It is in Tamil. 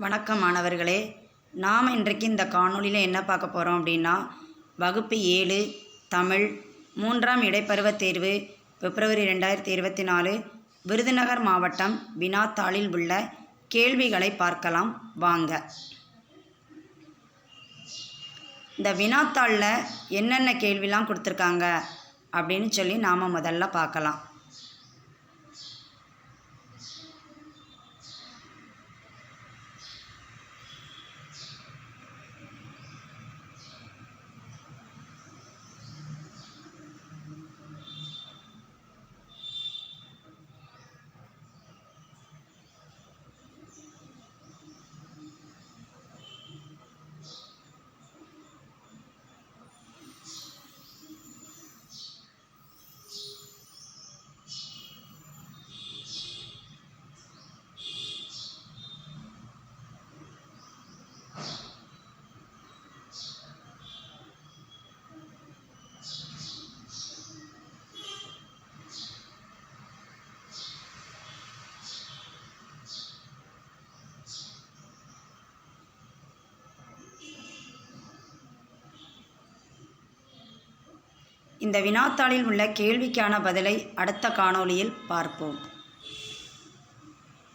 வணக்கம் மாணவர்களே. நாம் இன்றைக்கு இந்த காணொளியில் என்ன பார்க்க போகிறோம் அப்படின்னா, வகுப்பு 7 தமிழ் 3ஆம் இடைப்பருவத் தேர்வு பிப்ரவரி 2024 விருதுநகர் மாவட்டம் வினாத்தாளில் உள்ள கேள்விகளை பார்க்கலாம் வாங்க. இந்த வினாத்தாளில் என்னென்ன கேள்விலாம் கொடுத்துருக்காங்க அப்படின்னு சொல்லி நாம் முதல்ல பார்க்கலாம். இந்த வினாத்தாளில் உள்ள கேள்விக்கான பதிலை அடுத்த காணொளியில் பார்ப்போம்.